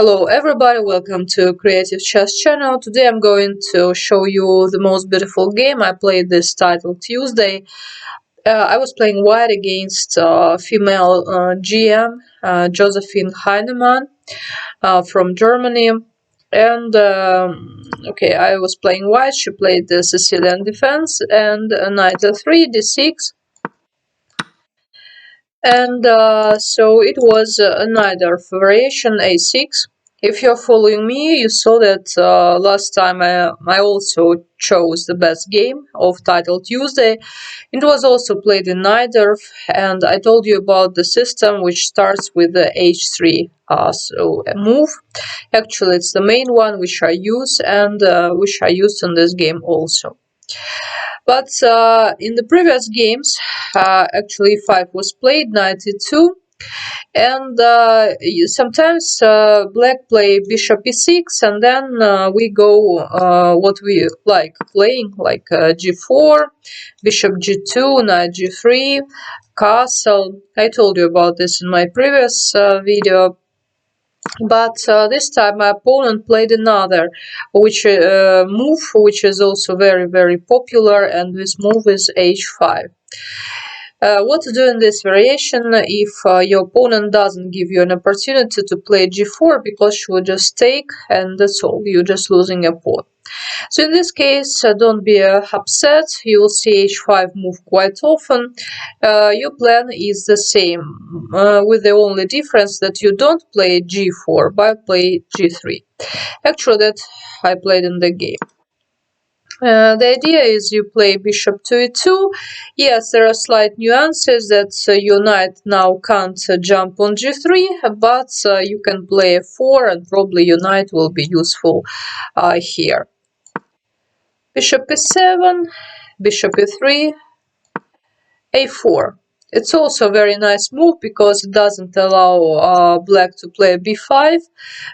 Hello everybody, welcome to Creative Chess channel. Today I'm going to show you the most beautiful game. I played this title Tuesday. I was playing white against female GM, Josephine Heinemann from Germany. And okay, I was playing white, she played the Sicilian defense and knight e3, d6. And so it was a Najdorf variation a6. If you're following me, you saw that last time I also chose the best game of title Tuesday. It was also played in Najdorf, and I told you about the system which starts with the h3 so a move. Actually, it's the main one which I use and which I used in this game also. But in the previous games, actually 5 was played, knight e2, and sometimes black play bishop e6, and then we go what we like playing, like g4, bishop g2, knight g3, castle. I told you about this in my previous video. But this time my opponent played another move, which is also very popular, and this move is h5. What to do in this variation if your opponent doesn't give you an opportunity to play g4, because she will just take and that's all, you're just losing a pawn. So in this case, don't be upset, you will see h5 move quite often. Your plan is the same, with the only difference that you don't play g4 but play g3. Actually, that I played in the game. The idea is you play bishop to e2. Yes, there are slight nuances that your knight now can't jump on g3, but you can play f4 and probably your knight will be useful here. Bishop e7, bishop e3, a4. It's also a very nice move because it doesn't allow black to play b5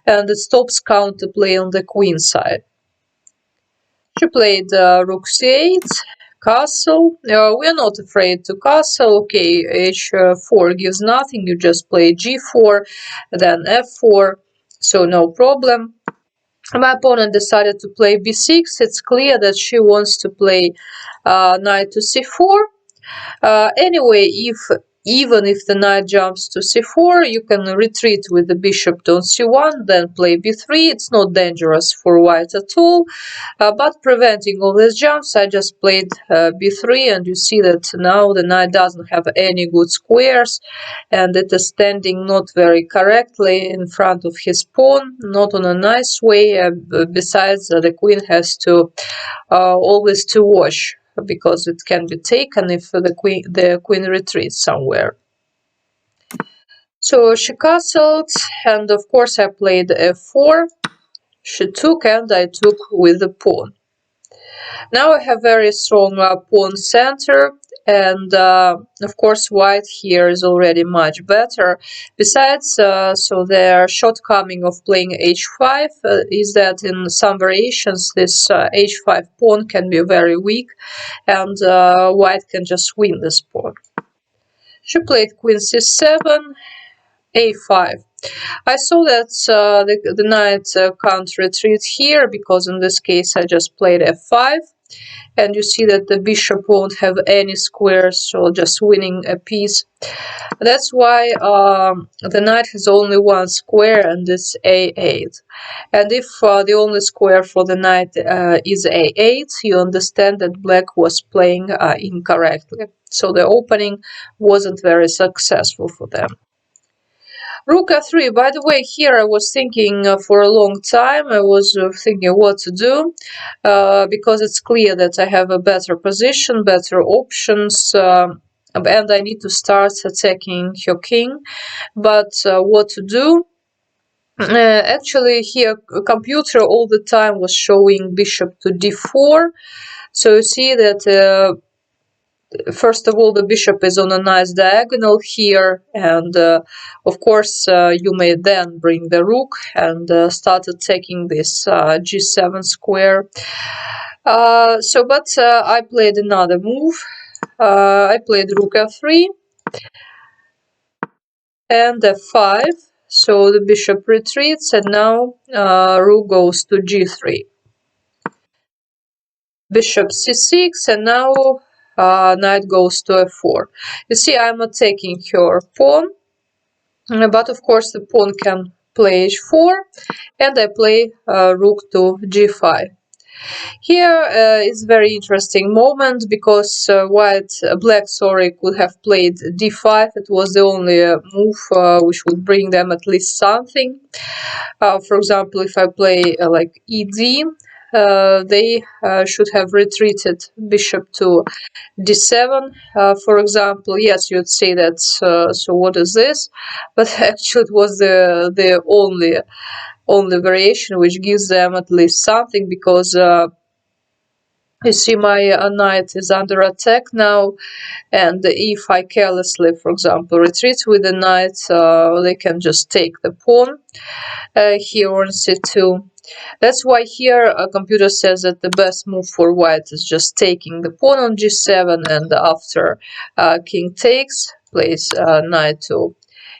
and it stops counterplay on the queen side. She played rook c8, castle. We are not afraid to castle. Okay, h4 gives nothing, you just play g4, then f4, so no problem. My opponent decided to play b6. It's clear that she wants to play knight to c4. Anyway, even if the knight jumps to c4, you can retreat with the bishop to c1, then play b3. It's not dangerous for white at all. But preventing all these jumps, I just played b3, and you see that now the knight doesn't have any good squares, and it is standing not very correctly in front of his pawn, not on a nice way. Besides, the queen has to always to watch, because it can be taken if the queen retreats somewhere. So she castled, and of course I played f4. She took and I took with the pawn. Now I have very strong pawn center, and of course white here is already much better. Besides, so the shortcoming of playing h5 is that in some variations this h5 pawn can be very weak, and white can just win this pawn. She played queen c7, a5. I saw that the knight can't retreat here, because in this case I just played f5, and you see that the bishop won't have any squares, so just winning a piece. That's why the knight has only one square, and it's a8. And if the only square for the knight is a8, you understand that black was playing incorrectly. So the opening wasn't very successful for them. Rook f3. By the way, here I was thinking for a long time, I was thinking what to do, because it's clear that I have a better position, better options, and I need to start attacking her king. But what to do? Actually, here computer all the time was showing bishop to d4. So you see that first of all, the bishop is on a nice diagonal here, and of course you may then bring the rook and start attacking this g7 square. But I played another move. I played rook f3 and f5. so the bishop retreats, and now rook goes to g3. Bishop c6, and now knight goes to f4. You see, I'm attacking her pawn, but of course the pawn can play h4, and I play rook to g5. Here is very interesting moment because black, sorry, could have played d5. It was the only move which would bring them at least something. For example, if I play like ed, they should have retreated bishop to d7, for example. Yes, you'd say that. So what is this? But actually, it was the only variation which gives them at least something, because you see my knight is under attack now, and if I carelessly, for example, retreat with the knight, they can just take the pawn here on c2. That's why here a computer says that the best move for white is just taking the pawn on g7, and after king takes, plays knight to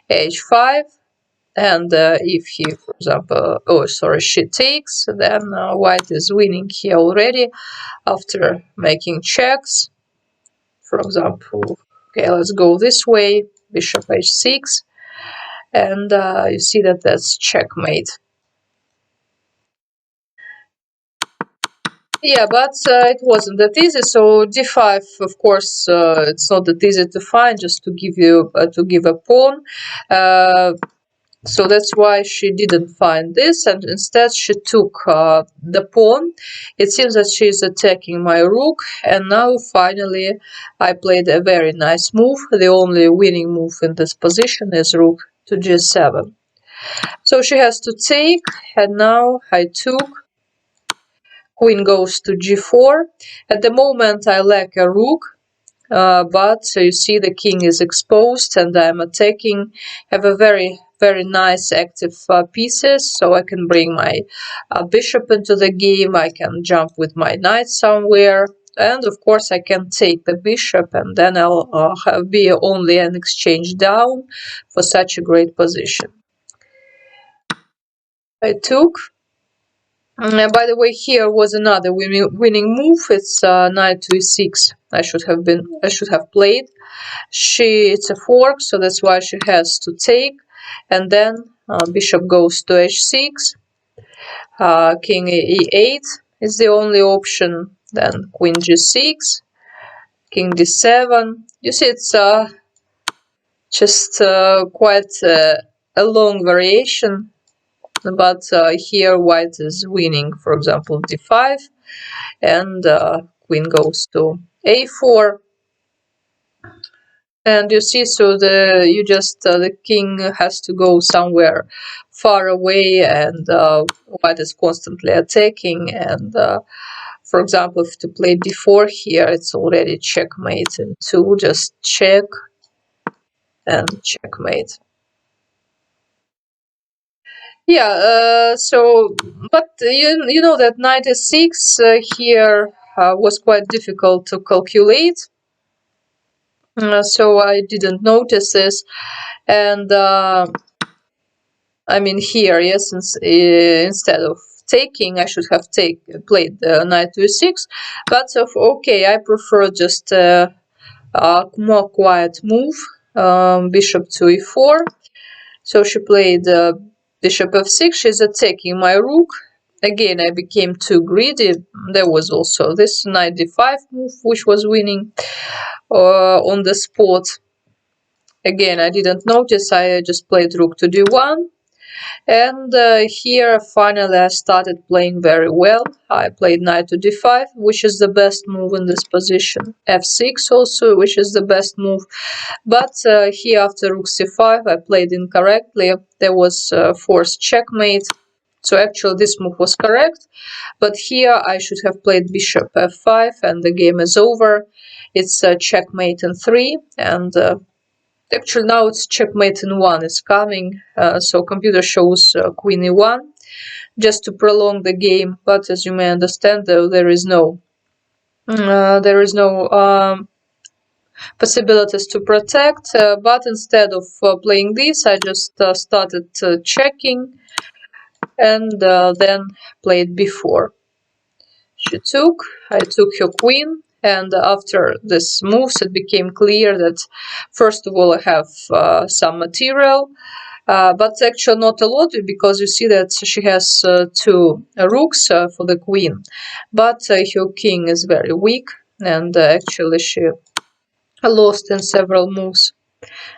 h5. And if he, for example, she takes, then white is winning here already after making checks. For example, okay, let's go this way, bishop h6, and you see that that's checkmate. Yeah, but it wasn't that easy. So d5, of course, it's not that easy to find, just to give a pawn. So that's why she didn't find this, and instead she took the pawn. It seems that she is attacking my rook, and now finally I played a very nice move. The only winning move in this position is rook to g7. So she has to take, and now I took. Queen goes to g4. At the moment I lack a rook, but you see the king is exposed and I'm attacking. Have a very nice active pieces, so I can bring my bishop into the game. I can jump with my knight somewhere, and of course I can take the bishop, and then I'll be only an exchange down for such a great position. I took. By the way, here was another winning move. It's knight to e6. I should have played. It's a fork, so that's why she has to take, and then bishop goes to h6. King e8 is the only option. Then queen g6, king d7. You see, it's just quite a long variation. But here white is winning, for example, d5, and queen goes to a4. And you see, so the king has to go somewhere far away, and white is constantly attacking. And for example, if to play d4 here, it's already checkmate, and two, just check and checkmate. Yeah, but you know that knight e6 here was quite difficult to calculate, so I didn't notice this, and I mean here, yes, instead of taking, I should have played knight to e6, but okay, I prefer just a more quiet move, bishop to e4. So she played bishop f6. She's attacking my rook. Again, I became too greedy. There was also this knight d5 move, which was winning on the spot. Again, I didn't notice. I just played rook to d1. And here, finally, I started playing very well. I played knight to d5, which is the best move in this position. f6 also, which is the best move. But here, after rook c5, I played incorrectly. There was forced checkmate. So actually, this move was correct. But here, I should have played bishop f5, and the game is over. It's checkmate in 3, and actually, now it's checkmate in 1 is coming, so computer shows queen e1 just to prolong the game. But as you may understand, though, there is no possibilities to protect, but instead of playing this, I just started checking and then played before. She took, I took her queen, and after this moves it became clear that first of all I have some material, but actually not a lot, because you see that she has two rooks for the queen, but her king is very weak, and actually she lost in several moves.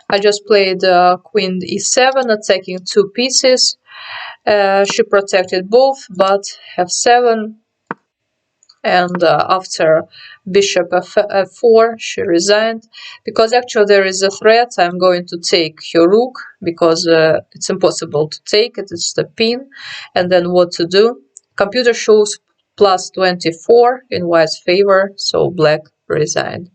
I just played queen e7, attacking two pieces. She protected both, but f7, and after bishop f4 she resigned, because actually there is a threat I'm going to take her rook, because it's impossible to take it, it's the pin. And then what to do? Computer shows plus 24 in white's favor, so black resigned.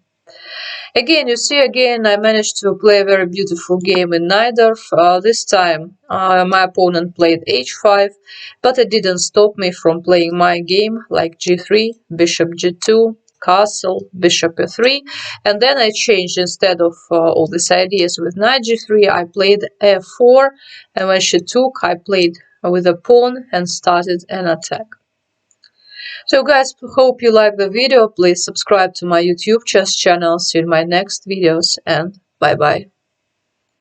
Again, you see, again, I managed to play a very beautiful game in Najdorf. This time, my opponent played h5, but it didn't stop me from playing my game, like g3, bishop g2, castle, bishop e3, and then I changed, instead of all these ideas with knight g3, I played f4, and when she took, I played with a pawn and started an attack. So guys, hope you like the video. Please subscribe to my YouTube chess channel. See you in my next videos, and bye bye.